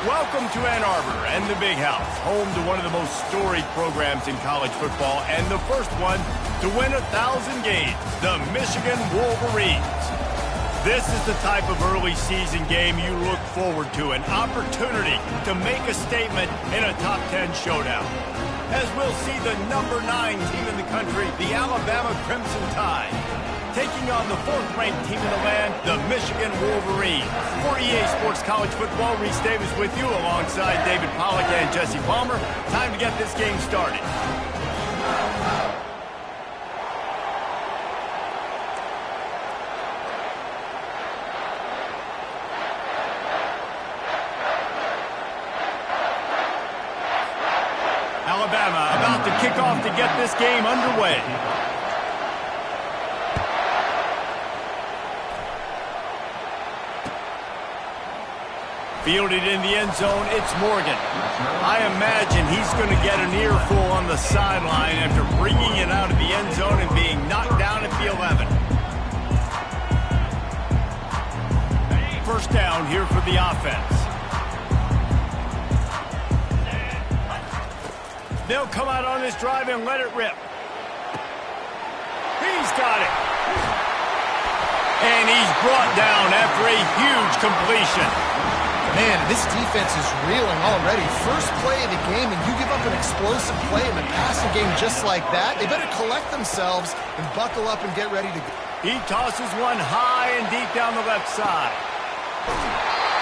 Welcome to Ann Arbor and the Big House, home to one of the most storied programs in college football and the first one to win 1,000 games, the Michigan Wolverines. This is the type of early season game you look forward to, an opportunity to make a statement in a top 10 showdown. As we'll see the number 9 team in the country, the Alabama Crimson Tide, taking on the 4th-ranked team in the land, the Michigan Wolverines. For EA Sports College Football, Reese Davis with you alongside David Pollack and Jesse Palmer. Time to get this game started. Alabama about to kick off to get this game underway. Fielded in the end zone, it's Morgan. I imagine he's going to get an earful on the sideline after bringing it out of the end zone and being knocked down at the 11. First down here for the offense. They'll come out on this drive and let it rip. He's got it. And he's brought down after a huge completion. Man, this defense is reeling already. First play of the game, and you give up an explosive play in the passing game just like that. They better collect themselves and buckle up and get ready to go. He tosses one high and deep down the left side.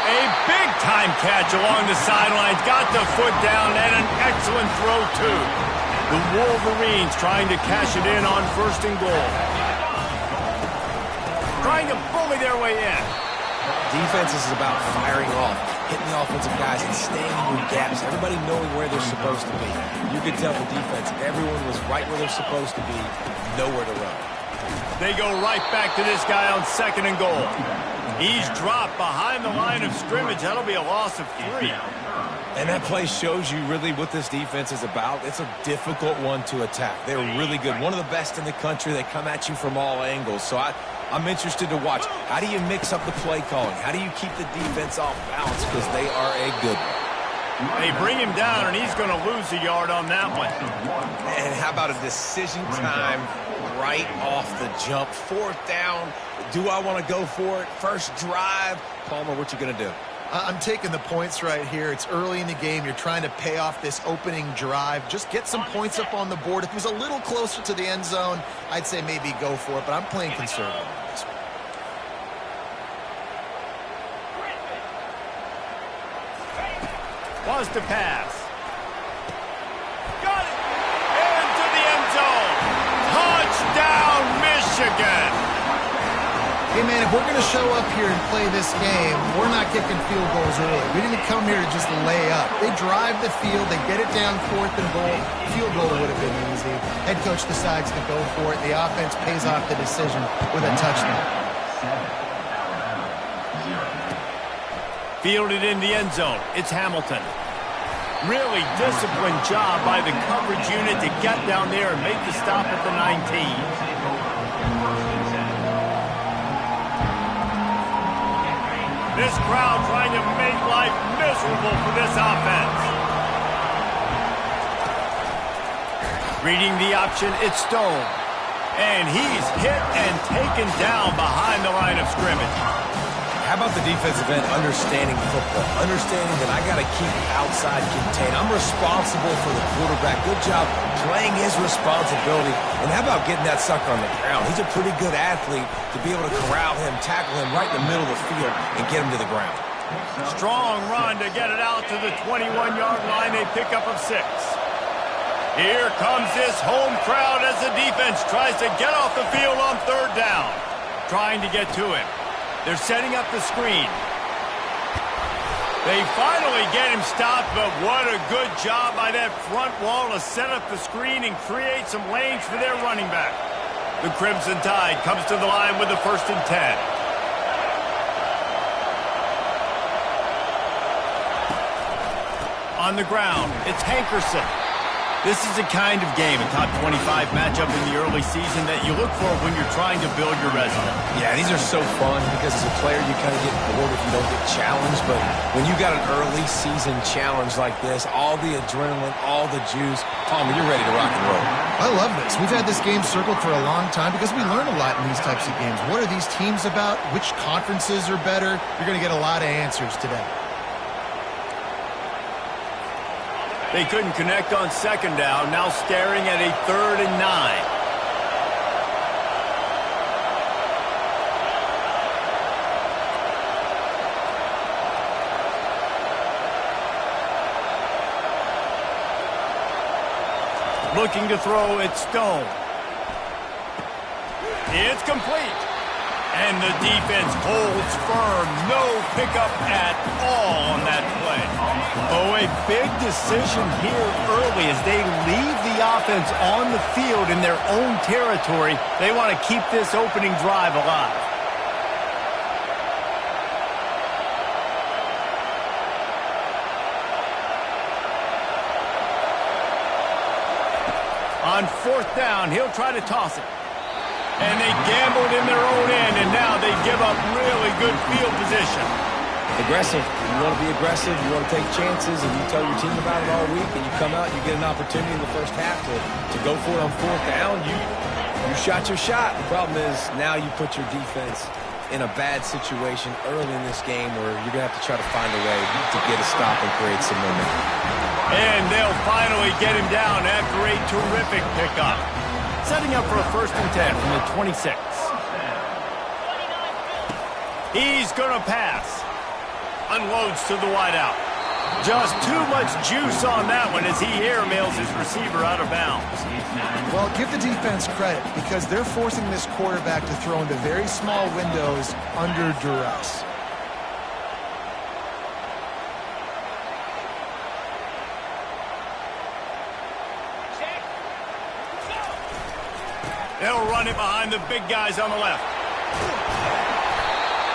A big-time catch along the sidelines. Got the foot down and an excellent throw, too. The Wolverines trying to cash it in on 1st and goal. Trying to bully their way in. Defense is about firing off, hitting the offensive guys, and staying in your gaps. Everybody knowing where they're supposed to be. You could tell the defense, everyone was right where they're supposed to be, nowhere to run. They go right back to this guy on 2nd and goal. He's dropped behind the line of scrimmage. That'll be a loss of 3. And that play shows you really what this defense is about. It's a difficult one to attack. They're really good. One of the best in the country. They come at you from all angles. So I'm interested to watch. How do you mix up the play calling? How do you keep the defense off balance? Because they are a good one. They bring him down, and he's going to lose a yard on that one. And how about a decision time right off the jump? 4th down. Do I want to go for it? First drive. Palmer, what you going to do? I'm taking the points right here. It's early in the game. You're trying to pay off this opening drive. Just get some points up on the board. If it was a little closer to the end zone, I'd say maybe go for it, but I'm playing conservative on this one. Wants to pass. Got it! Into the end zone. Touchdown, Michigan! Hey, man, if we're going to show up here and play this game, we're not kicking field goals early. We didn't come here to just lay up. They drive the field. They get it down 4th and goal. Field goal would have been easy. Head coach decides to go for it. The offense pays off the decision with a touchdown. Fielded in the end zone. It's Hamilton. Really disciplined job by the coverage unit to get down there and make the stop at the 19. This crowd trying to make life miserable for this offense. Reading the option, it's Stone. And he's hit and taken down behind the line of scrimmage. How about the defensive end understanding football? Understanding that I got to keep outside contained. I'm responsible for the quarterback. Good job playing his responsibility. And how about getting that sucker on the ground? He's a pretty good athlete to be able to corral him, tackle him right in the middle of the field, and get him to the ground. Strong run to get it out to the 21-yard line. They pick up of 6. Here comes this home crowd as the defense tries to get off the field on 3rd down. Trying to get to him. They're setting up the screen. They finally get him stopped, but what a good job by that front wall to set up the screen and create some lanes for their running back. The Crimson Tide comes to the line with the 1st and 10. On the ground, it's Hankerson. This is the kind of game, a top 25 matchup in the early season that you look for when you're trying to build your resume. Yeah, these are so fun because as a player you kind of get bored if you don't get challenge, but when you got an early season challenge like this, all the adrenaline, all the juice, Palmer, you're ready to rock and roll. I love this. We've had this game circled for a long time because we learn a lot in these types of games. What are these teams about? Which conferences are better? You're going to get a lot of answers today. They couldn't connect on second down. Now staring at a 3rd and 9. Looking to throw, it's Stone. It's complete. And the defense holds firm. No pickup at all on that play. Oh, a big decision here early as they leave the offense on the field in their own territory. They want to keep this opening drive alive. On 4th down, he'll try to toss it. And they gambled in their own end, and now they give up really good field position. Aggressive. You want to be aggressive. You want to take chances, and you tell your team about it all week, and you come out and you get an opportunity in the first half to go for it on 4th down. You shot your shot. The problem is now you put your defense in a bad situation early in this game where you're going to have to try to find a way to get a stop and create some momentum. And they'll finally get him down after a terrific pickup. Setting up for a 1st and 10 from the 26. He's going to pass. Unloads to the wideout. Just too much juice on that one as he airmails his receiver out of bounds. Well, give the defense credit because they're forcing this quarterback to throw into very small windows under duress. They'll run it behind the big guys on the left.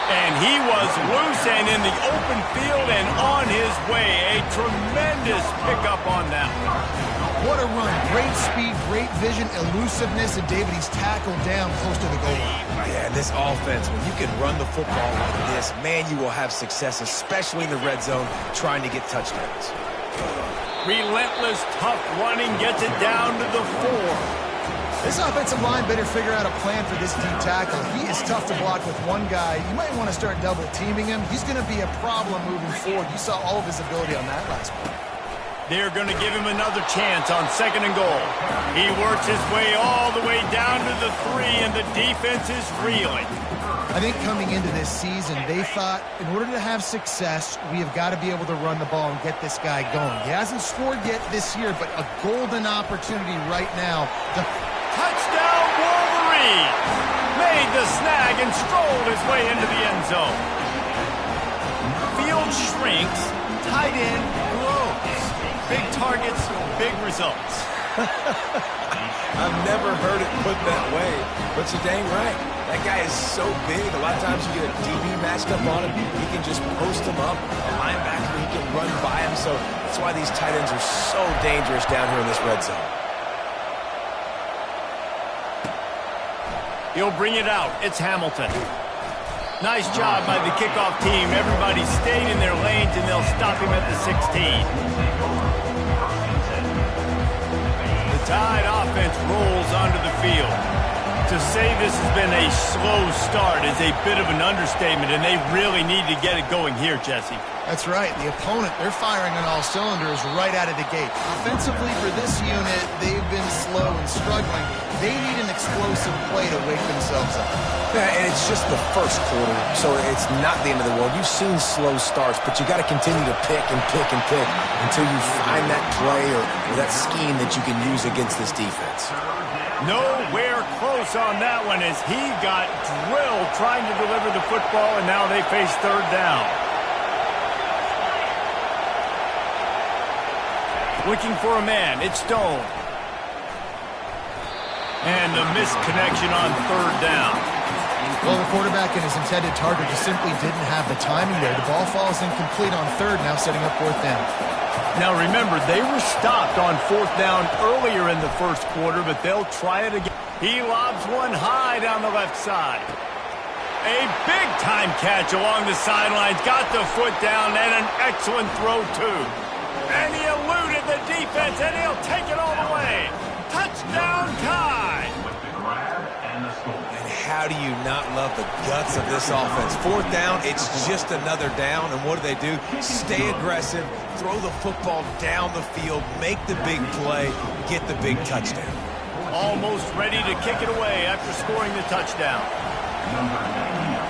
And he was loose and in the open field and on his way. A tremendous pickup on that one. What a run. Great speed, great vision, elusiveness, and David, he's tackled down close to the goal line. Yeah, and this offense, when you can run the football like this, man, you will have success, especially in the red zone, trying to get touchdowns. Relentless, tough running gets it down to the 4. This offensive line better figure out a plan for this deep tackle. He is tough to block with one guy. You might want to start double teaming him. He's going to be a problem moving forward. You saw all of his ability on that last play. They're going to give him another chance on 2nd and goal. He works his way all the way down to the 3, and the defense is reeling. I think coming into this season, they thought in order to have success, we have got to be able to run the ball and get this guy going. He hasn't scored yet this year, but a golden opportunity right now to... Touchdown, Wolverine! Made the snag and strolled his way into the end zone. Field shrinks, tight end grows. Big targets, big results. I've never heard it put that way, but you're dang right. That guy is so big. A lot of times you get a DB matched up on him. He can just post him up. A linebacker, he can run by him. So that's why these tight ends are so dangerous down here in this red zone. He'll bring it out. It's Hamilton. Nice job by the kickoff team. Everybody stayed in their lanes, and they'll stop him at the 16. The Tide offense rolls onto the field. To say this has been a slow start is a bit of an understatement, and they really need to get it going here, Jesse. That's right. The opponent, they're firing on all cylinders right out of the gate. Offensively for this unit, they've been slow and struggling. They need an explosive play to wake themselves up. Yeah, and it's just the first quarter, so it's not the end of the world. You've seen slow starts, but you got to continue to pick and pick and pick until you find that play or that scheme that you can use against this defense. Nowhere close on that one as he got drilled trying to deliver the football, and now they face 3rd down. Looking for a man. It's Stone. And a missed connection on 3rd down. Well, the quarterback and his intended target just simply didn't have the timing there. The ball falls incomplete on 3rd, now setting up 4th down. Now remember, they were stopped on 4th down earlier in the first quarter, but they'll try it again. He lobs one high down the left side. A big-time catch along the sidelines. Got the foot down and an excellent throw, too. And he eluded the defense, and he'll take it all the way. Touchdown tie. And how do you not love the guts of this offense? Fourth down, it's just another down. And what do? Stay aggressive, throw the football down the field, make the big play, get the big touchdown. Almost ready to kick it away after scoring the touchdown. Number 99,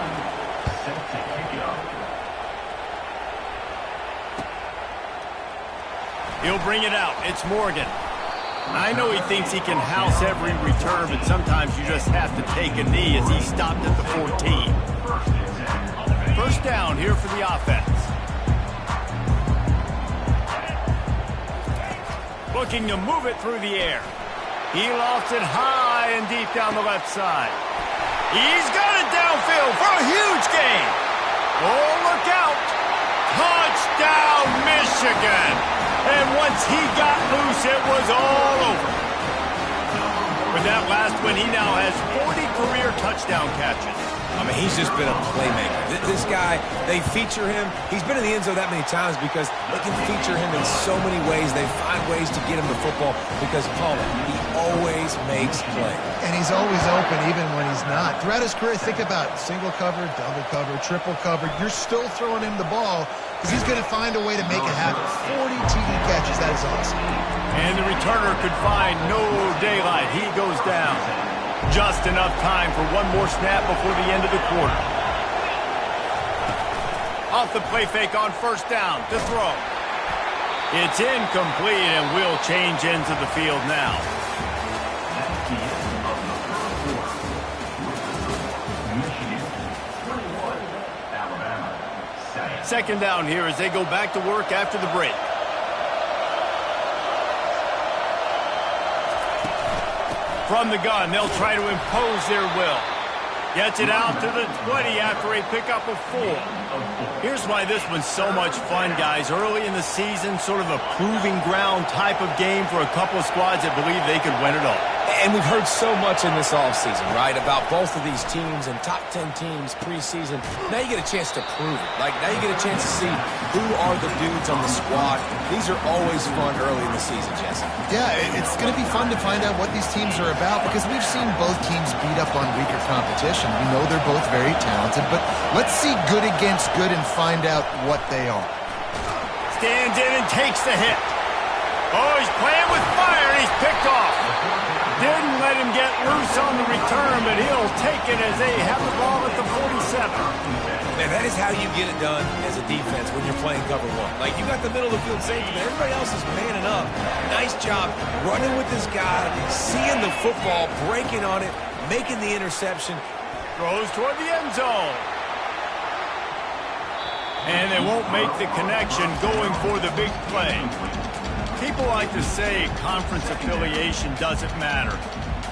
set to kick it off. He'll bring it out. It's Morgan. I know he thinks he can house every return, but sometimes you just have to take a knee as he stopped at the 14. First down here for the offense. Looking to move it through the air. He lofts it high and deep down the left side. He's got it downfield for a huge gain. Oh, look out. Touchdown, Michigan. And once he got loose, it was all over. With that last one, he now has 40 career touchdown catches. I mean, he's just been a playmaker. This guy, they feature him. He's been in the end zone that many times because they can feature him in so many ways. They find ways to get him the football because, Paul, he always makes plays. And he's always open even when he's not. Throughout his career, think about single cover, double cover, triple cover. You're still throwing him the ball because he's going to find a way to make it happen. 40 TD catches, that is awesome. And the returner could find no daylight. He goes down. Just enough time for one more snap before the end of the quarter. Off the play fake on first down to throw. It's incomplete, and we'll change ends of the field now. That's the end of the first quarter. Michigan 21, Alabama 7. Second down here as they go back to work after the break. From the gun, they'll try to impose their will. Gets it out to the 20 after a pickup of 4. Here's why this one's so much fun, guys. Early in the season, sort of a proving ground type of game for a couple of squads that believe they could win it all. And we've heard so much in this offseason, right, about both of these teams and top 10 teams preseason. Now you get a chance to prove it. Like, now you get a chance to see who are the dudes on the squad. These are always fun early in the season, Jesse. Yeah, it's going to be fun to find out what these teams are about because we've seen both teams beat up on weaker competition. We know they're both very talented, but let's see good against good and find out what they are. Stands in and takes the hit. Oh, he's playing with fire, and he's picked off. Didn't let him get loose on the return, but he'll take it as they have the ball at the 47. Man, that is how you get it done as a defense when you're playing cover one. Like, you got the middle of the field safety, but everybody else is manning up. Nice job running with this guy, seeing the football, breaking on it, making the interception. Throws toward the end zone. And they won't make the connection going for the big play. People like to say conference affiliation doesn't matter.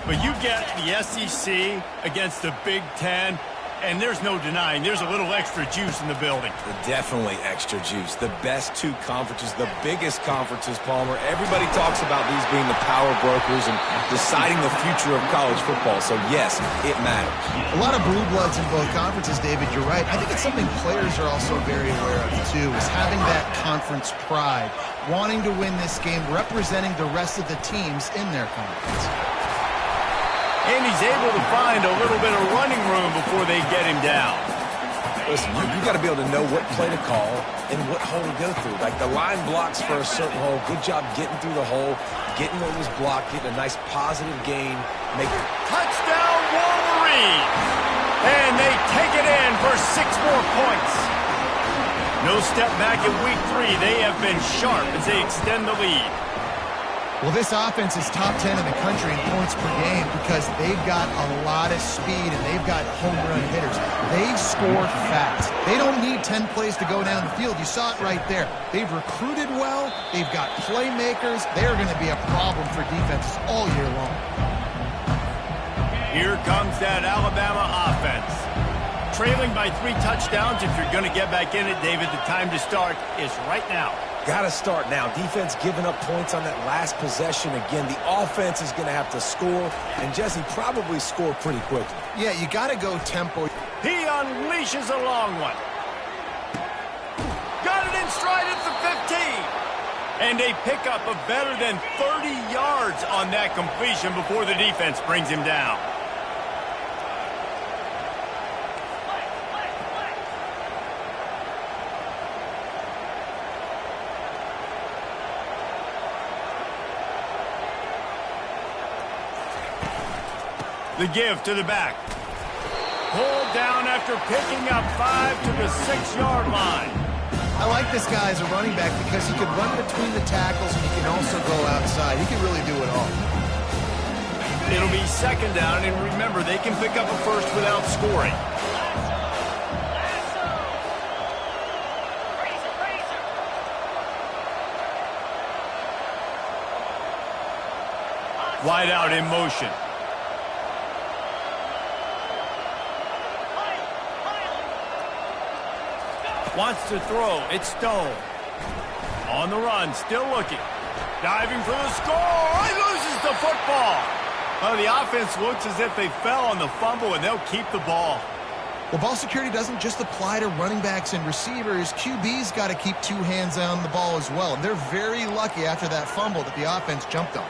But you get the SEC against the Big Ten, and there's no denying there's a little extra juice in the building. Definitely extra juice. The best two conferences, the biggest conferences, Palmer. Everybody talks about these being the power brokers and deciding the future of college football. So, yes, it matters. A lot of blue bloods in both conferences, David. You're right. I think it's something players are also very aware of, too, is having that conference pride, wanting to win this game, representing the rest of the teams in their conference. And he's able to find a little bit of running room before they get him down. Listen, you got to be able to know what play to call and what hole to go through. Like, the line blocks for a certain hole. Good job getting through the hole, getting what was blocked, getting a nice positive gain. Touchdown, Wolverine! And they take it in for 6 more points. No step back in week 3. They have been sharp as they extend the lead. Well, this offense is top 10 in the country in points per game because they've got a lot of speed and they've got home run hitters. They score fast. They don't need 10 plays to go down the field. You saw it right there. They've recruited well. They've got playmakers. They're going to be a problem for defenses all year long. Here comes that Alabama offense. Trailing by 3 touchdowns. If you're going to get back in it, David, the time to start is right now. Got to start now. Defense giving up points on that last possession. Again, the offense is going to have to score, and Jesse probably score pretty quickly. Yeah, you got to go tempo. He unleashes a long one. Got it in stride at the 15. And a pickup of better than 30 yards on that completion before the defense brings him down. The give to the back. Pulled down after picking up 5 to the 6-yard line. I like this guy as a running back because he can run between the tackles and he can also go outside. He can really do it all. It'll be second down, and remember, they can pick up a first without scoring. Wide out in motion. Wants to throw. It's Stone. On the run, still looking. Diving for the score. He loses the football. Well, the offense looks as if they fell on the fumble, and they'll keep the ball. Well, ball security doesn't just apply to running backs and receivers. QB's got to keep 2 hands on the ball as well. And they're very lucky after that fumble that the offense jumped on.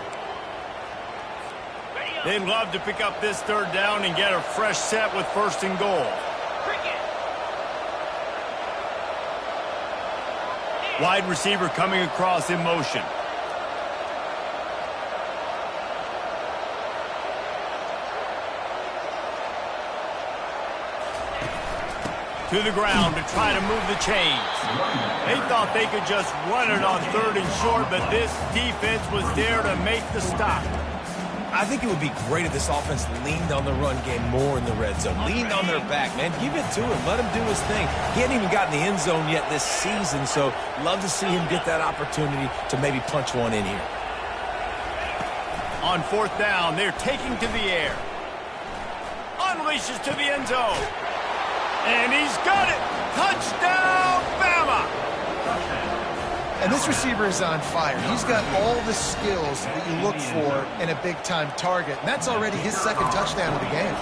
They'd love to pick up this third down and get a fresh set with first and goal. Wide receiver coming across in motion. To the ground to try to move the chains. They thought they could just run it on 3rd and short, but this defense was there to make the stop. I think it would be great if this offense leaned on the run game more in the red zone. Leaned on their back, man. Give it to him. Let him do his thing. He hadn't even gotten the end zone yet this season, so love to see him get that opportunity to maybe punch one in here. On 4th down, they're taking to the air. Unleashes to the end zone. And he's got it. Touchdown, Bama. And this receiver is on fire. He's got all the skills that you look for in a big-time target. And that's already his 2nd touchdown of the game.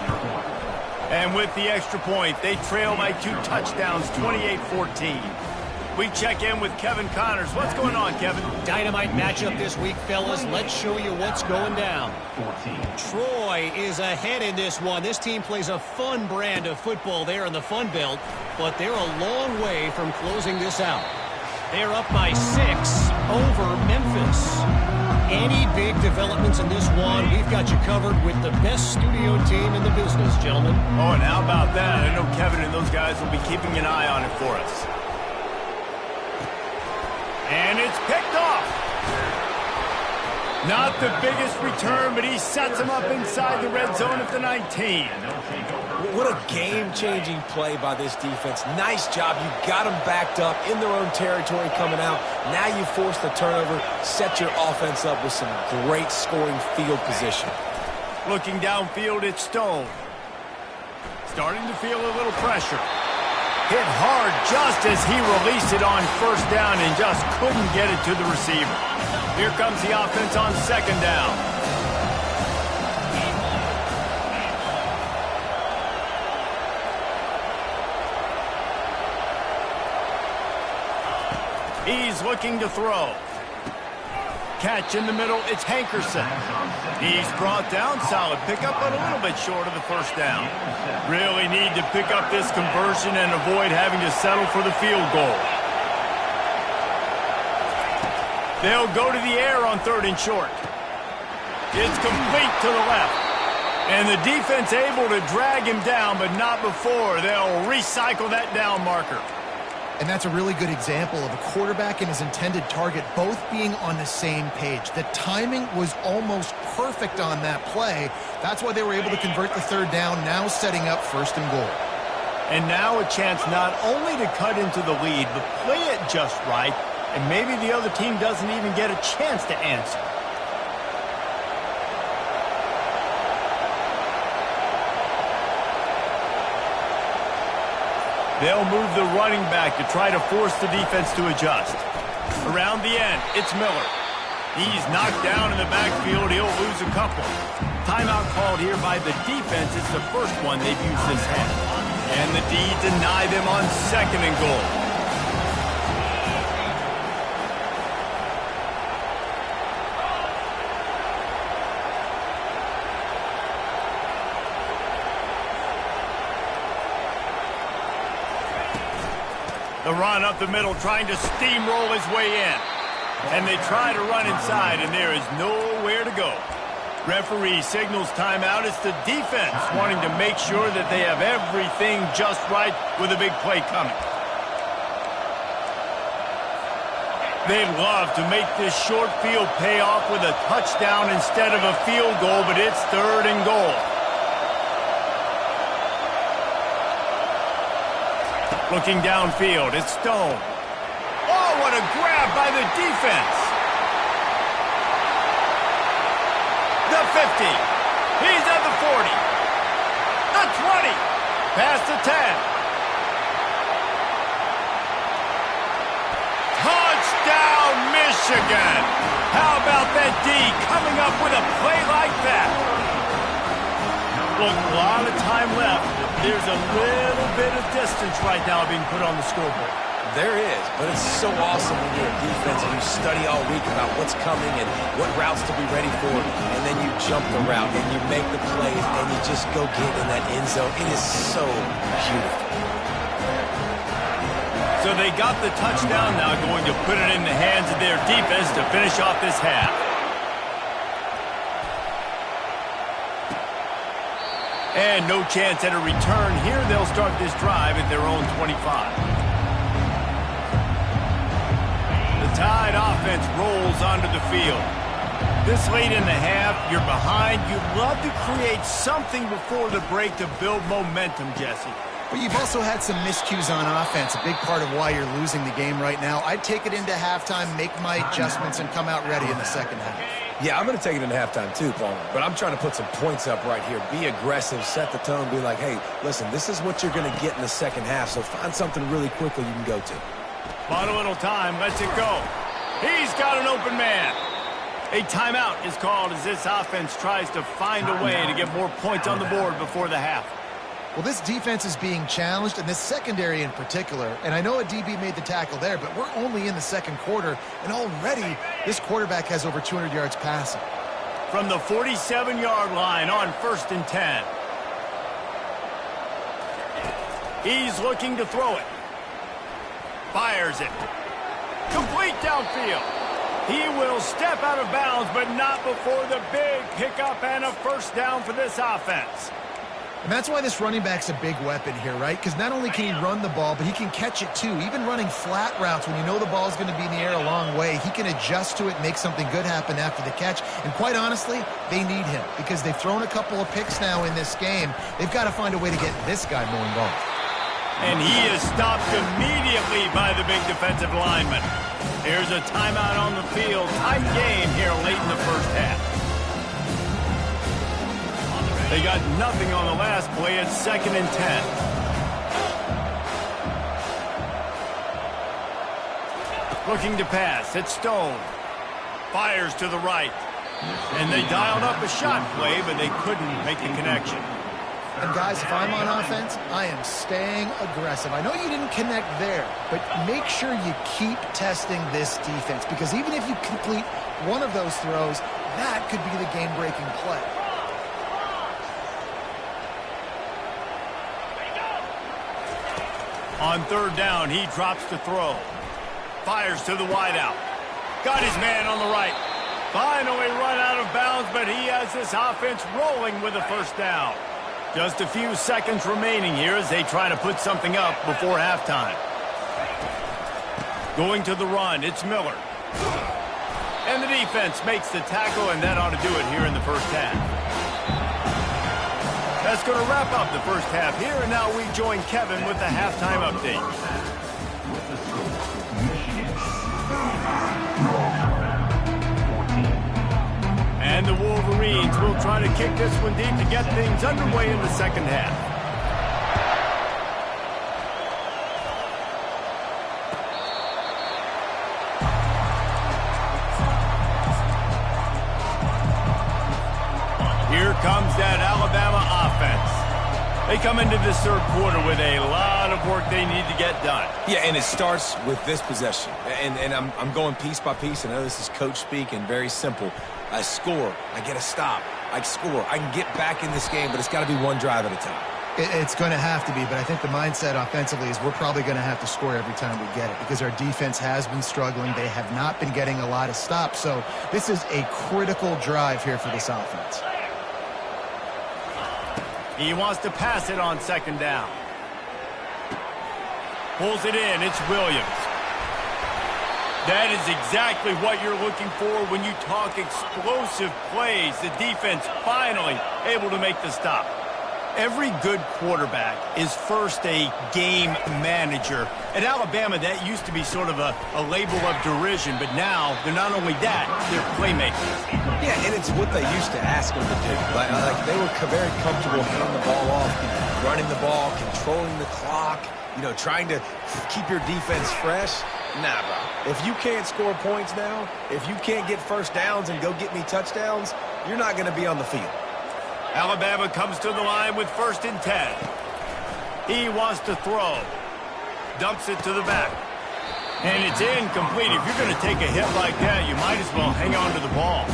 And with the extra point, they trail by 2 touchdowns, 28-14. We check in with Kevin Connors. What's going on, Kevin? Dynamite matchup this week, fellas. Let's show you what's going down. 14. Troy is ahead in this one. This team plays a fun brand of football there in the Fun Belt, but they're a long way from closing this out. They're up by 6 over Memphis. Any big developments in this one, we've got you covered with the best studio team in the business, gentlemen. Oh, and how about that? I know Kevin and those guys will be keeping an eye on it for us. And it's picked off. Not the biggest return, but he sets him up inside the red zone at the 19. What a game-changing play by this defense. Nice job. You got them backed up in their own territory coming out. Now you force the turnover, set your offense up with some great scoring field position. Looking downfield, it's Stone. Starting to feel a little pressure. Hit hard just as he released it on 1st down and just couldn't get it to the receiver. Here comes the offense on 2nd down. He's looking to throw. Catch in the middle, it's Hankerson. He's brought down, solid pickup, but a little bit short of the 1st down. Really need to pick up this conversion and avoid having to settle for the field goal. They'll go to the air on 3rd and short. It's complete to the left. And the defense able to drag him down, but not before. They'll recycle that down marker. And that's a really good example of a quarterback and his intended target both being on the same page. The timing was almost perfect on that play. That's why they were able to convert the 3rd down, now setting up 1st and goal. And now a chance not only to cut into the lead, but play it just right, and maybe the other team doesn't even get a chance to answer. They'll move the running back to try to force the defense to adjust. Around the end, it's Miller. He's knocked down in the backfield. He'll lose a couple. Timeout called here by the defense. It's the first one they've used this half. And the D deny them on 2nd and goal. The run up the middle, trying to steamroll his way in. And they try to run inside, and there is nowhere to go. Referee signals timeout. It's the defense wanting to make sure that they have everything just right with a big play coming. They'd love to make this short field pay off with a touchdown instead of a field goal, but it's 3rd and goal. Looking downfield, it's Stone. Oh, what a grab by the defense. The 50. He's at the 40. The 20. Past the 10. Touchdown, Michigan. How about that D coming up with a play like that? Look, a lot of time left. There's a little bit of distance right now being put on the scoreboard. There is, but it's so awesome when you're a defense and you study all week about what's coming and what routes to be ready for, and then you jump the route and you make the plays and you just go get in that end zone. It is so beautiful. So they got the touchdown, now going to put it in the hands of their defense to finish off this half. And no chance at a return here. They'll start this drive at their own 25. The Tide offense rolls onto the field. This late in the half, you're behind. You'd love to create something before the break to build momentum, Jesse. But you've also had some miscues on offense, a big part of why you're losing the game right now. I'd take it into halftime, make my adjustments, and come out ready in the second half. Yeah, I'm going to take it into halftime too, Palmer. But I'm trying to put some points up right here. Be aggressive, set the tone, be like, hey, listen, this is what you're going to get in the second half, so find something really quickly you can go to. Bought a little time, lets it go. He's got an open man. A timeout is called as this offense tries to find a way to get more points on the board before the half. Well, this defense is being challenged, and this secondary in particular. And I know a DB made the tackle there, but we're only in the second quarter, and already this quarterback has over 200 yards passing. From the 47-yard line on 1st and 10. He's looking to throw it. Fires it. Complete downfield. He will step out of bounds, but not before the big pickup and a first down for this offense. And that's why this running back's a big weapon here, right? Because not only can he run the ball, but he can catch it too. Even running flat routes when you know the ball's going to be in the air a long way, he can adjust to it and make something good happen after the catch. And quite honestly, they need him because they've thrown a couple of picks now in this game. They've got to find a way to get this guy more involved. And he is stopped immediately by the big defensive lineman. Here's a timeout on the field. Tight game here late in the first half. They got nothing on the last play. It's 2nd and 10. Looking to pass. It's Stone. Fires to the right. And they dialed up a shot play, but they couldn't make the connection. And guys, if I'm on offense, I am staying aggressive. I know you didn't connect there, but make sure you keep testing this defense because even if you complete one of those throws, that could be the game-breaking play. On 3rd down, he drops to throw. Fires to the wideout. Got his man on the right. Finally run out of bounds, but he has this offense rolling with a first down. Just a few seconds remaining here as they try to put something up before halftime. Going to the run, it's Miller. And the defense makes the tackle, and that ought to do it here in the first half. That's going to wrap up the first half here, and now we join Kevin with the halftime update. And the Wolverines will try to kick this one deep to get things underway in the second half. Here comes that Alabama offense. They come into this third quarter with a lot of work they need to get done. Yeah, and it starts with this possession. And I'm going piece by piece. I know this is coach speak and very simple. I score. I get a stop. I score. I can get back in this game, but it's got to be one drive at a time. It's going to have to be, but I think the mindset offensively is we're probably going to have to score every time we get it because our defense has been struggling. They have not been getting a lot of stops, so this is a critical drive here for this offense. He wants to pass it on second down. Pulls it in. It's Williams. That is exactly what you're looking for when you talk explosive plays. The defense finally able to make the stop. Every good quarterback is first a game manager. At Alabama, that used to be sort of a label of derision, but now they're not only that, they're playmakers. Yeah, and it's what they used to ask them to do. Like they were very comfortable handing the ball off, running the ball, controlling the clock, trying to keep your defense fresh. Nah, bro. If you can't score points now, if you can't get first downs and go get me touchdowns, you're not going to be on the field. Alabama comes to the line with 1st and 10. He wants to throw. Dumps it to the back. And it's incomplete. If you're going to take a hit like that, you might as well hang on to the ball.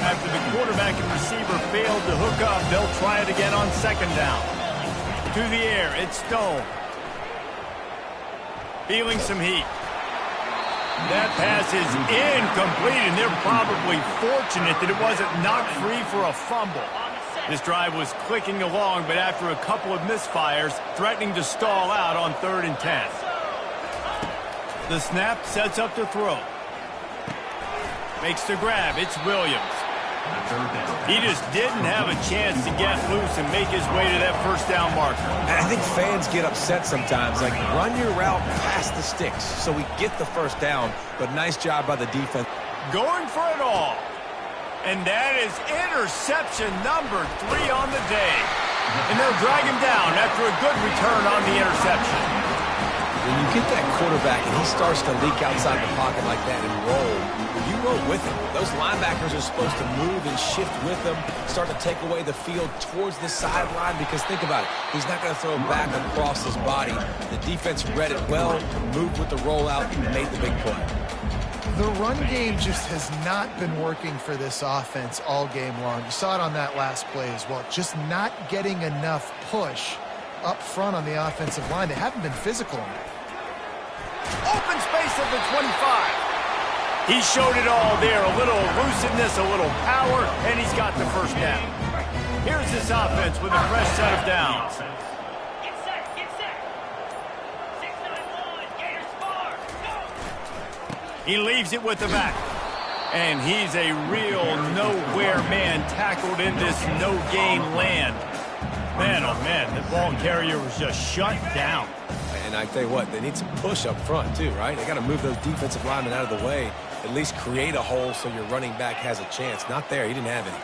After the quarterback and receiver failed to hook up, they'll try it again on second down. To the air, it's Stone. Feeling some heat. That pass is incomplete, and they're probably fortunate that it wasn't knocked free for a fumble. This drive was clicking along, but after a couple of misfires, threatening to stall out on 3rd and 10. The snap sets up to throw. Makes the grab. It's Williams. He just didn't have a chance to get loose and make his way to that first down marker. And I think fans get upset sometimes. Like, run your route past the sticks so we get the first down, but nice job by the defense. Going for it all. And that is interception number 3 on the day. And they'll drag him down after a good return on the interception. When you get that quarterback and he starts to leak outside the pocket like that and roll, you roll with him. Those linebackers are supposed to move and shift with him, start to take away the field towards the sideline because think about it. He's not going to throw back across his body. The defense read it well, moved with the rollout, and made the big play. The run game just has not been working for this offense all game long. You saw it on that last play as well. Just not getting enough push up front on the offensive line. They haven't been physical enough. Open space at the 25. He showed it all there. A little elusiveness, a little power, and he's got the first down. Here's this offense with a fresh set of downs. He leaves it with the back. And he's a real nowhere man tackled in this no-gain land. Man, oh man, the ball carrier was just shut down. And I tell you what, they need some push up front too, right? They got to move those defensive linemen out of the way, at least create a hole so your running back has a chance. Not there, he didn't have any.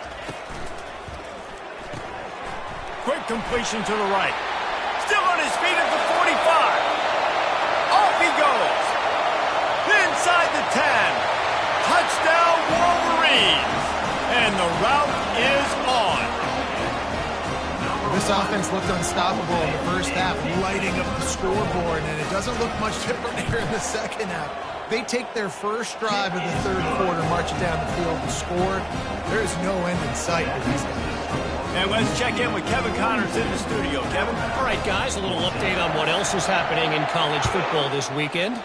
Quick completion to the right. Still on his feet at the 45. Off he goes. Inside the 10. Touchdown Wolverines. And the route is on. This offense looked unstoppable in the first half, lighting up the scoreboard, and it doesn't look much different here in the second half. They take their first drive of the third quarter, march it down the field and score. There is no end in sight for these guys. And let's check in with Kevin Connors in the studio. Kevin? All right, guys, a little update on what else is happening in college football this weekend.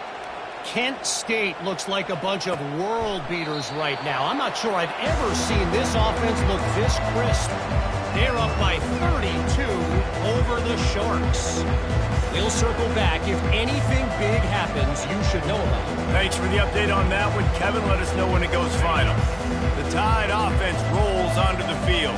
Kent State looks like a bunch of world beaters right now. I'm not sure I've ever seen this offense look this crisp. They're up by 32 over the Sharks. We'll circle back. If anything big happens, you should know about it. Thanks for the update on that one, Kevin. Let us know when it goes final. The Tide offense rolls onto the field.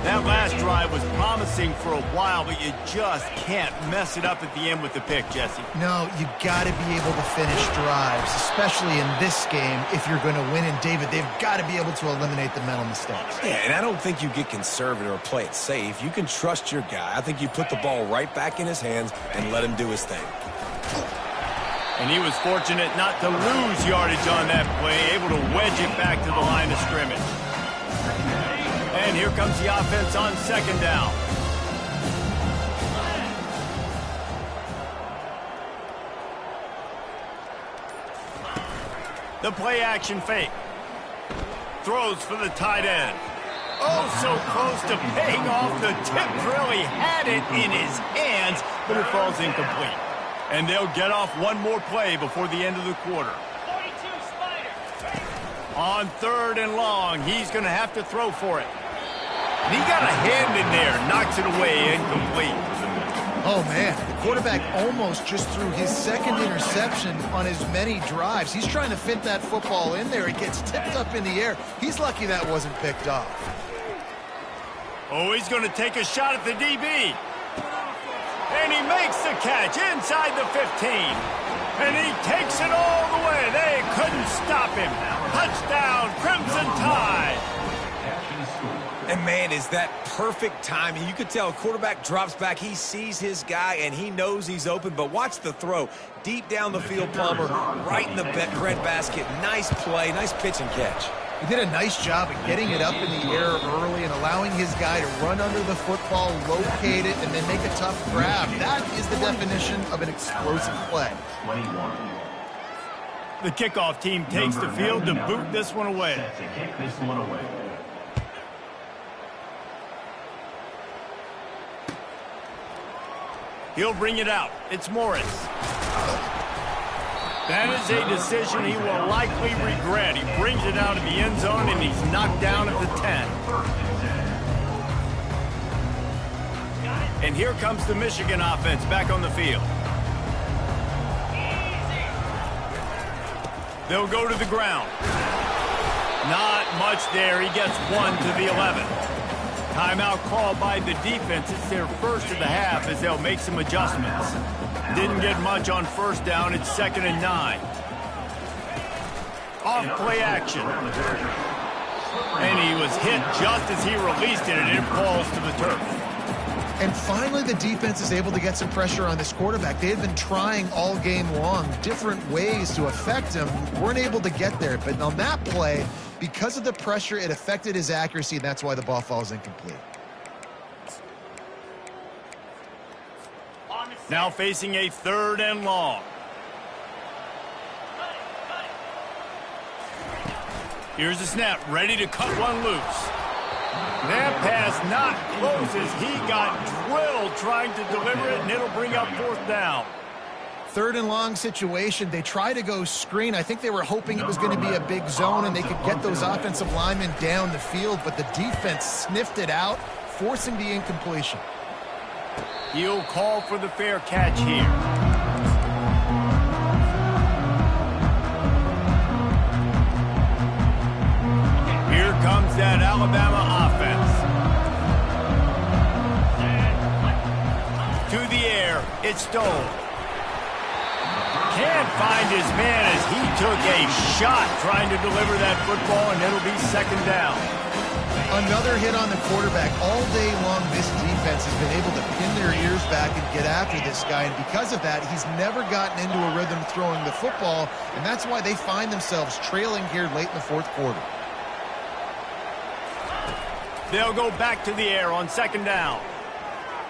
That last drive was promising for a while, but you just can't mess it up at the end with the pick, Jesse. No, you got to be able to finish drives, especially in this game. If you're going to win, and David, they've got to be able to eliminate the mental mistakes. Yeah, and I don't think you get conservative or play it safe. You can trust your guy. I think you put the ball right back in his hands and let him do his thing. And he was fortunate not to lose yardage on that play, able to wedge it back to the line of scrimmage. And here comes the offense on second down. The play action fake. Throws for the tight end. Oh, so close to paying off. The tip drill. He had it in his hands, but it falls incomplete. And they'll get off one more play before the end of the quarter. 42 Spider. On 3rd and long, he's going to have to throw for it. And he got a hand in there, knocks it away, incomplete. Oh, man, the quarterback almost just threw his second interception on as many drives. He's trying to fit that football in there. It gets tipped up in the air. He's lucky that wasn't picked off. Oh, he's going to take a shot at the DB. And he makes the catch inside the 15. And he takes it all the way. They couldn't stop him. Touchdown, Crimson Tide. And, man, is that perfect timing. You could tell a quarterback drops back. He sees his guy, and he knows he's open. But watch the throw. Deep down the field, Palmer, right in the breadbasket. Nice play, nice pitch and catch. He did a nice job of getting it up in the air early and allowing his guy to run under the football, locate it, and then make a tough grab. That is the definition of an explosive play. 21. The kickoff team takes the field to boot this one away. Set to kick this one away. He'll bring it out. It's Morris. That is a decision he will likely regret. He brings it out of the end zone, and he's knocked down at the 10. And here comes the Michigan offense back on the field. They'll go to the ground. Not much there. He gets one to the 11. Timeout called by the defense. It's their first of the half as they'll make some adjustments. Didn't get much on first down. It's 2nd and 9. Off play action. And he was hit just as he released it, and it falls to the turf. And finally, the defense is able to get some pressure on this quarterback. They had been trying all game long different ways to affect him. Weren't able to get there. But on that play, because of the pressure, it affected his accuracy, and that's why the ball falls incomplete. Now facing a 3rd and long. Here's the snap, ready to cut one loose. That pass not close as he got drilled trying to deliver it, and it'll bring up 4th down. 3rd and long situation. They try to go screen. I think they were hoping it was going to be a big zone and they could get those offensive linemen down the field, but the defense sniffed it out, forcing the incompletion. He'll call for the fair catch here. Here comes that Alabama offense. To the air, it's Stone. Can't find his man as he took a shot trying to deliver that football, and it'll be 2nd down. Another hit on the quarterback. All day long, this defense has been able to pin their ears back and get after this guy, and because of that, he's never gotten into a rhythm throwing the football, and that's why they find themselves trailing here late in the 4th quarter. They'll go back to the air on 2nd down.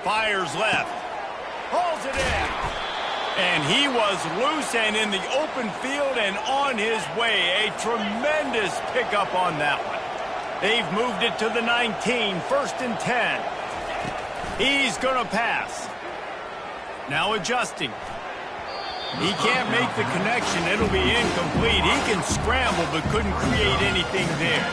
Fires left. Hauls it in. And he was loose and in the open field and on his way. A tremendous pickup on that one. They've moved it to the 19, 1st and 10. He's going to pass. Now adjusting. He can't make the connection. It'll be incomplete. He can scramble but couldn't create anything there.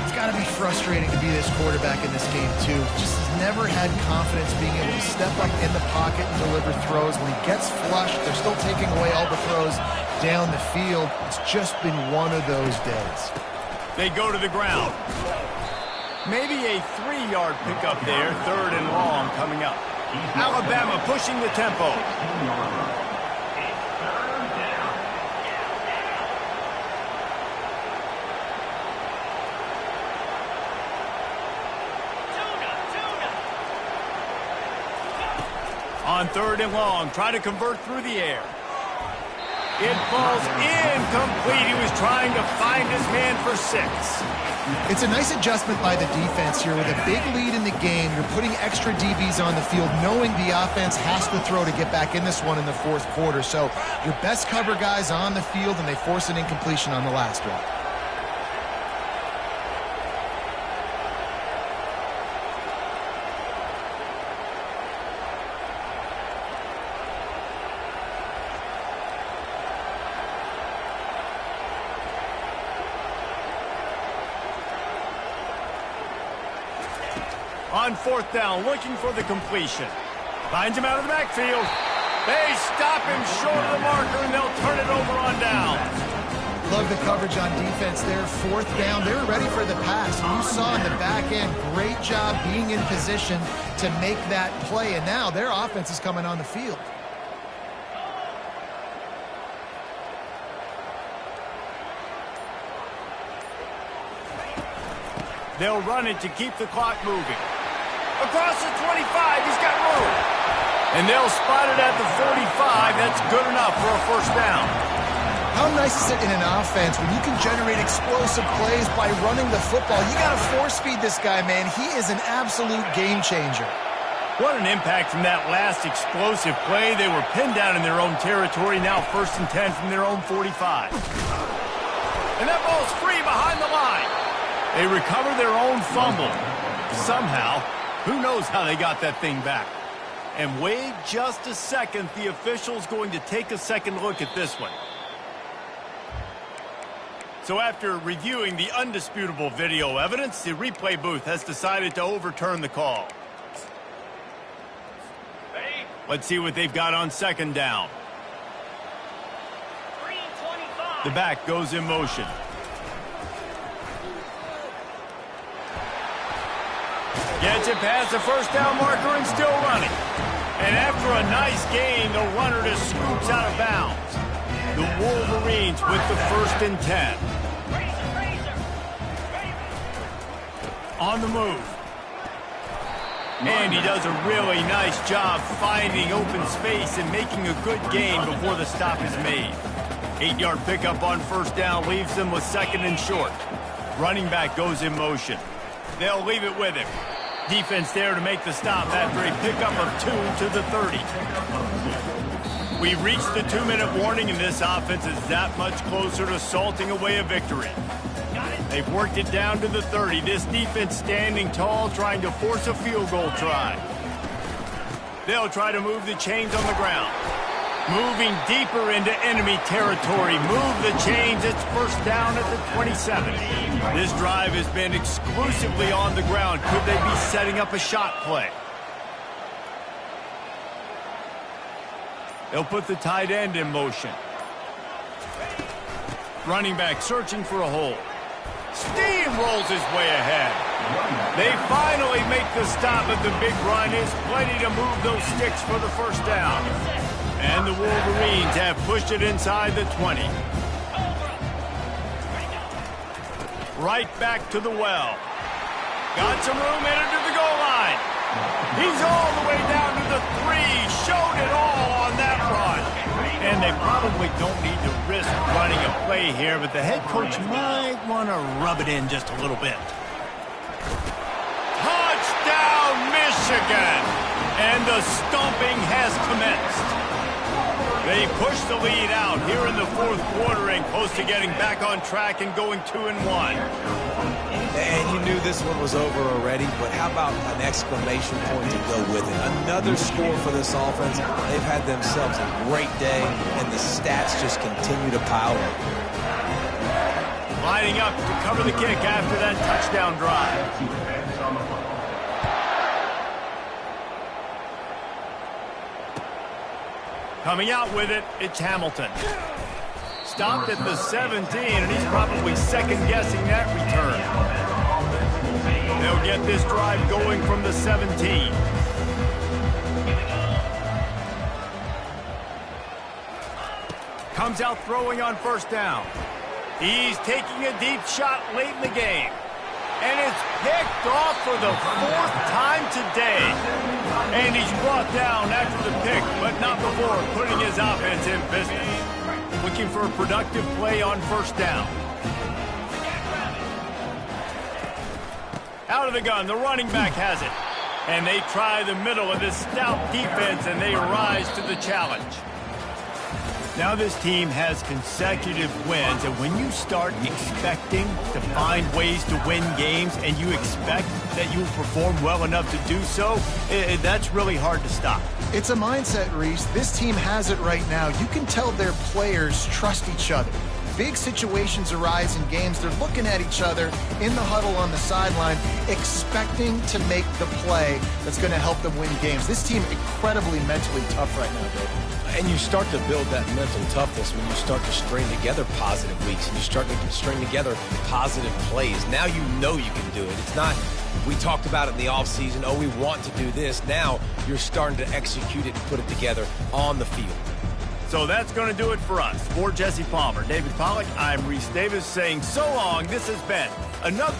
It's got to be frustrating to be this quarterback in this game, too. Just has never had confidence being able to step up in the pocket and deliver throws. When he gets flushed, they're still taking away all the throws down the field. It's just been one of those days. They go to the ground. Maybe a 3-yard pickup there, 3rd and long coming up. Alabama pushing the tempo. On 3rd and long, try to convert through the air. It falls incomplete. He was trying to find his man for 6. It's a nice adjustment by the defense here. With a big lead in the game, you're putting extra DBs on the field, knowing the offense has to throw to get back in this one in the fourth quarter. So your best cover guys on the field, and they force an incompletion on the last one. On 4th down, looking for the completion. Finds him out of the backfield. They stop him short of the marker, and they'll turn it over on down. Love the coverage on defense there. 4th down, they were ready for the pass. You saw in the back end, great job being in position to make that play, and now their offense is coming on the field. They'll run it to keep the clock moving. Across the 25, he's got room. And they'll spot it at the 45. That's good enough for a 1st down. How nice is it in an offense when you can generate explosive plays by running the football? You got to force feed this guy, man. He is an absolute game changer. What an impact from that last explosive play. They were pinned down in their own territory, now 1st and 10 from their own 45. And that ball's free behind the line. They recover their own fumble. Somehow, who knows how they got that thing back. And wait just a second, the official's going to take a second look at this one. So after reviewing the undisputable video evidence, the replay booth has decided to overturn the call. Let's see what they've got on 2nd down. The back goes in motion. Gets it past the 1st down marker and still running. And after a nice gain, the runner just scoops out of bounds. The Wolverines with the 1st and 10. On the move. And he does a really nice job finding open space and making a good gain before the stop is made. 8-yard pickup on 1st down leaves them with 2nd and short. Running back goes in motion. They'll leave it with him. Defense there to make the stop after a pickup of 2 to the 30. We reached the 2-minute warning, and this offense is that much closer to salting away a victory. They've worked it down to the 30. This defense standing tall, trying to force a field goal try. They'll try to move the chains on the ground. Moving deeper into enemy territory. Move the chains. It's 1st down at the 27. This drive has been exclusively on the ground. Could they be setting up a shot play? They'll put the tight end in motion. Running back searching for a hole. Steamrolls his way ahead. They finally make the stop, but the big run is plenty to move those sticks for the 1st down. And the Wolverines have pushed it inside the 20. Right back to the well. Got some room headed to the goal line. He's all the way down to the 3. Showed it all on that run. And they probably don't need to risk running a play here, but the head coach might want to rub it in just a little bit. Touchdown, Michigan! And the stomping has commenced. They push the lead out here in the 4th quarter and close to getting back on track and going 2-1. And you knew this one was over already, but how about an exclamation point to go with it? Another score for this offense. They've had themselves a great day, and the stats just continue to pile up. Lining up to cover the kick after that touchdown drive. Coming out with it, it's Hamilton. Stopped at the 17, and he's probably second-guessing that return. They'll get this drive going from the 17. Comes out throwing on 1st down. He's taking a deep shot late in the game. And it's picked off for the 4th time today. And he's brought down after the pick, but not before putting his offense in business. looking for a productive play on first down. Out of the gun, the running back has it. And they try the middle of this stout defense, and they rise to the challenge. Now this team has consecutive wins, and when you start expecting to find ways to win games and you expect that you will perform well enough to do so, that's really hard to stop. It's a mindset, Reese. This team has it right now. You can tell their players trust each other. Big situations arise in games. They're looking at each other in the huddle on the sideline, expecting to make the play that's going to help them win games. This team incredibly mentally tough right now, Dave. And you start to build that mental toughness when you start to string together positive weeks and you start to string together positive plays. Now you know you can do it. It's not, we talked about it in the offseason, oh, we want to do this. Now you're starting to execute it and put it together on the field. So that's going to do it for us. For Jesse Palmer, David Pollack, I'm Reese Davis saying so long. This has been another